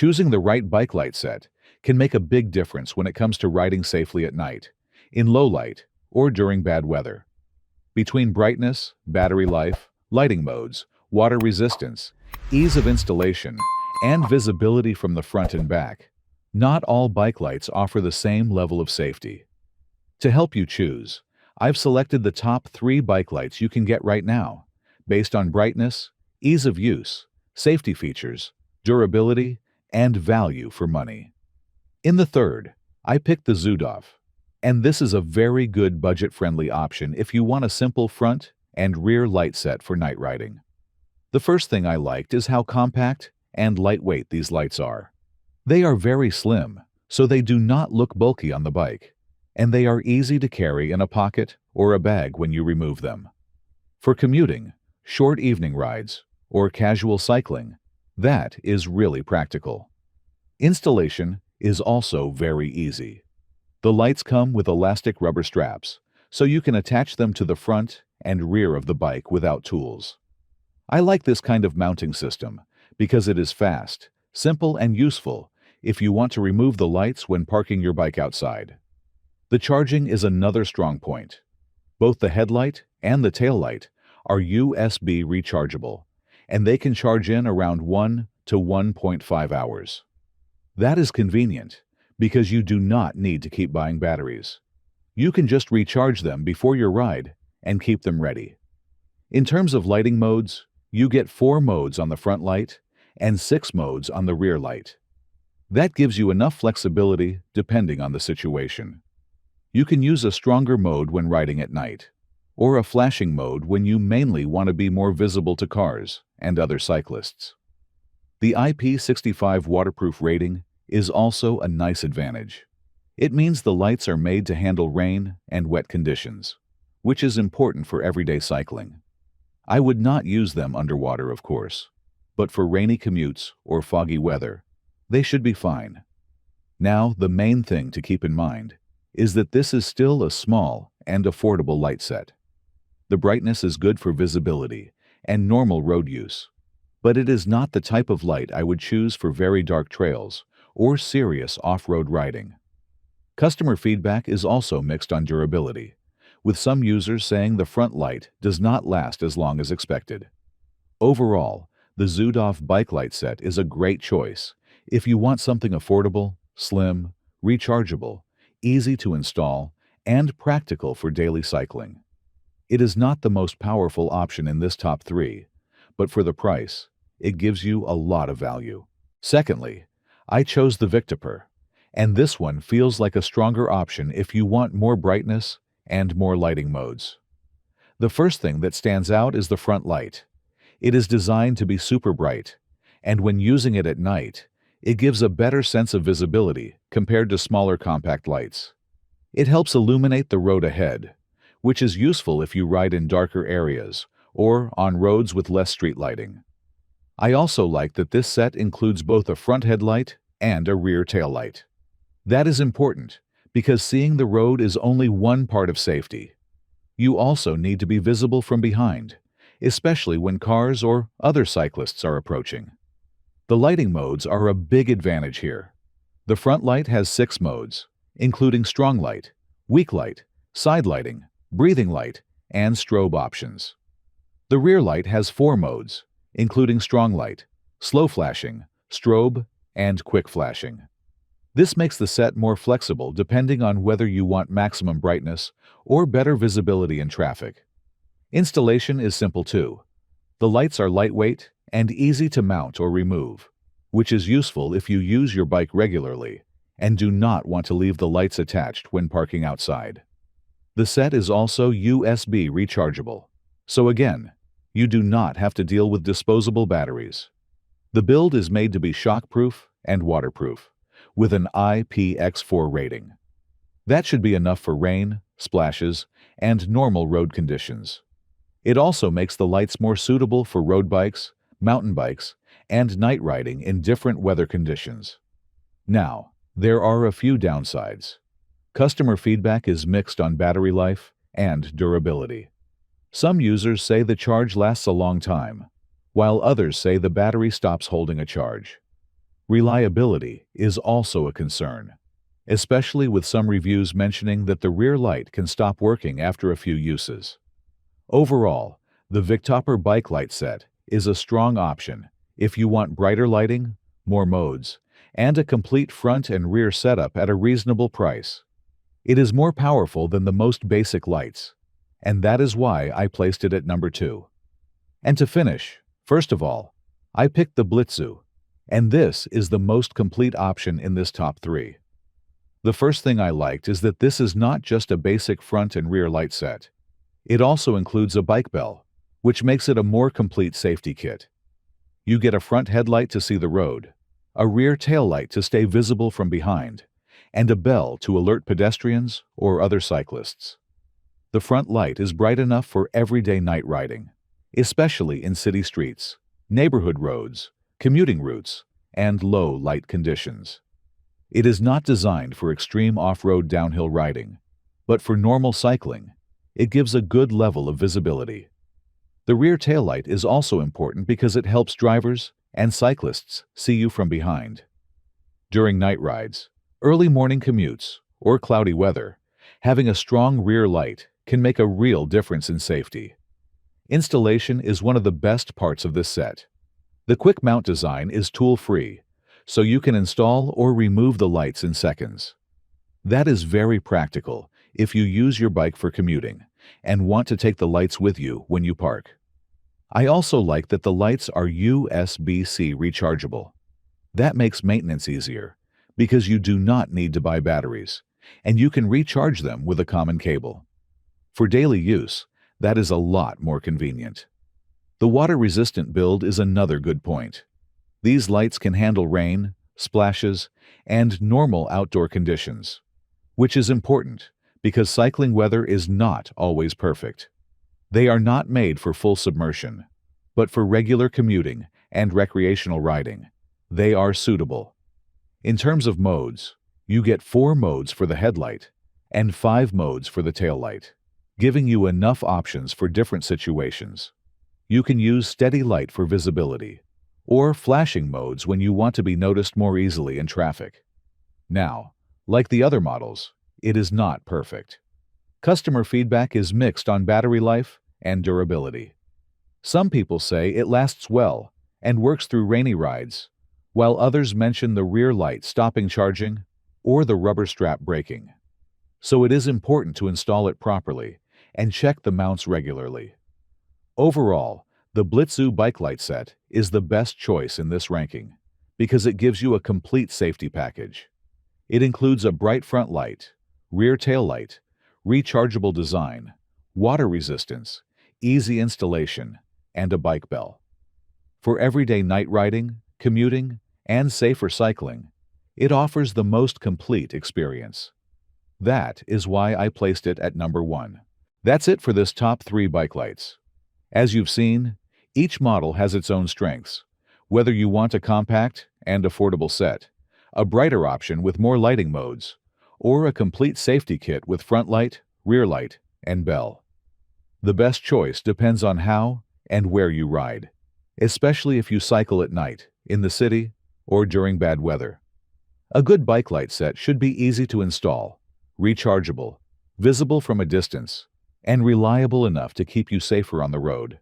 Choosing the right bike light set can make a big difference when it comes to riding safely at night, in low light, or during bad weather. Between brightness, battery life, lighting modes, water resistance, ease of installation, and visibility from the front and back, not all bike lights offer the same level of safety. To help you choose, I've selected the top 3 bike lights you can get right now, based on brightness, ease of use, safety features, durability, and value for money. In the third, I picked the Zudov, and this is a very good budget-friendly option if you want a simple front and rear light set for night riding. The first thing I liked is how compact and lightweight these lights are. They are very slim, so they do not look bulky on the bike, and they are easy to carry in a pocket or a bag when you remove them. For commuting, short evening rides, or casual cycling, that is really practical. Installation is also very easy. The lights come with elastic rubber straps, so you can attach them to the front and rear of the bike without tools. I like this kind of mounting system because it is fast, simple, and useful if you want to remove the lights when parking your bike outside. The charging is another strong point. Both the headlight and the tail light are USB rechargeable, and they can charge in around 1 to 1.5 hours. That is convenient because you do not need to keep buying batteries. You can just recharge them before your ride and keep them ready. In terms of lighting modes, you get 4 modes on the front light and 6 modes on the rear light. That gives you enough flexibility depending on the situation. You can use a stronger mode when riding at night, or a flashing mode when you mainly want to be more visible to cars and other cyclists. The IP65 waterproof rating is also a nice advantage. It means the lights are made to handle rain and wet conditions, which is important for everyday cycling. I would not use them underwater, of course, but for rainy commutes or foggy weather, they should be fine. Now, the main thing to keep in mind is that this is still a small and affordable light set. The brightness is good for visibility and normal road use, but it is not the type of light I would choose for very dark trails or serious off-road riding. Customer feedback is also mixed on durability, with some users saying the front light does not last as long as expected. Overall, the Zudov bike light set is a great choice if you want something affordable, slim, rechargeable, easy to install, and practical for daily cycling. It is not the most powerful option in this top 3, but for the price, it gives you a lot of value. Secondly, I chose the Victipur, and this one feels like a stronger option if you want more brightness and more lighting modes. The first thing that stands out is the front light. It is designed to be super bright, and when using it at night, it gives a better sense of visibility compared to smaller compact lights. It helps illuminate the road ahead, which is useful if you ride in darker areas or on roads with less street lighting. I also like that this set includes both a front headlight and a rear tail light. That is important because seeing the road is only one part of safety. You also need to be visible from behind, especially when cars or other cyclists are approaching. The lighting modes are a big advantage here. The front light has 6 modes, including strong light, weak light, side lighting, breathing light, and strobe options. The rear light has 4 modes, including strong light, slow flashing, strobe, and quick flashing. This makes the set more flexible depending on whether you want maximum brightness or better visibility in traffic. Installation is simple too. The lights are lightweight and easy to mount or remove, which is useful if you use your bike regularly and do not want to leave the lights attached when parking outside. The set is also USB rechargeable, so again, you do not have to deal with disposable batteries. The build is made to be shockproof and waterproof, with an IPX4 rating. That should be enough for rain, splashes, and normal road conditions. It also makes the lights more suitable for road bikes, mountain bikes, and night riding in different weather conditions. Now, there are a few downsides. Customer feedback is mixed on battery life and durability. Some users say the charge lasts a long time, while others say the battery stops holding a charge. Reliability is also a concern, especially with some reviews mentioning that the rear light can stop working after a few uses. Overall, the Victopper bike light set is a strong option if you want brighter lighting, more modes, and a complete front and rear setup at a reasonable price. It is more powerful than the most basic lights, and that is why I placed it at number 2. And to finish, first of all, I picked the Blitzu, and this is the most complete option in this top 3. The first thing I liked is that this is not just a basic front and rear light set. It also includes a bike bell, which makes it a more complete safety kit. You get a front headlight to see the road, a rear tail light to stay visible from behind, and a bell to alert pedestrians or other cyclists. The front light is bright enough for everyday night riding, especially in city streets, neighborhood roads, commuting routes, and low light conditions. It is not designed for extreme off-road downhill riding, but for normal cycling, it gives a good level of visibility. The rear taillight is also important because it helps drivers and cyclists see you from behind. During night rides, early morning commutes, or cloudy weather, having a strong rear light can make a real difference in safety. Installation is one of the best parts of this set. The quick mount design is tool-free, so you can install or remove the lights in seconds. That is very practical if you use your bike for commuting and want to take the lights with you when you park. I also like that the lights are USB-C rechargeable. That makes maintenance easier because you do not need to buy batteries, and you can recharge them with a common cable. For daily use, that is a lot more convenient. The water-resistant build is another good point. These lights can handle rain, splashes, and normal outdoor conditions, which is important because cycling weather is not always perfect. They are not made for full submersion, but for regular commuting and recreational riding, they are suitable. In terms of modes, you get 4 modes for the headlight and 5 modes for the taillight, giving you enough options for different situations. You can use steady light for visibility, or flashing modes when you want to be noticed more easily in traffic. Now, like the other models, it is not perfect. Customer feedback is mixed on battery life and durability. Some people say it lasts well and works through rainy rides, while others mention the rear light stopping charging or the rubber strap breaking. So it is important to install it properly and check the mounts regularly. Overall, the Blitzu bike light set is the best choice in this ranking because it gives you a complete safety package. It includes a bright front light, rear tail light, rechargeable design, water resistance, easy installation, and a bike bell. For everyday night riding, commuting, and safer cycling, it offers the most complete experience. That is why I placed it at number 1. That's it for this top 3 bike lights. As you've seen, each model has its own strengths. Whether you want a compact and affordable set, a brighter option with more lighting modes, or a complete safety kit with front light, rear light, and bell. The best choice depends on how and where you ride, especially if you cycle at night, in the city, or during bad weather. A good bike light set should be easy to install, rechargeable, visible from a distance, and reliable enough to keep you safer on the road.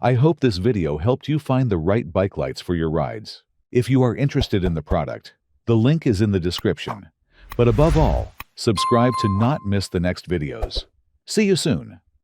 I hope this video helped you find the right bike lights for your rides. If you are interested in the product, the link is in the description. But above all, subscribe to not miss the next videos. See you soon.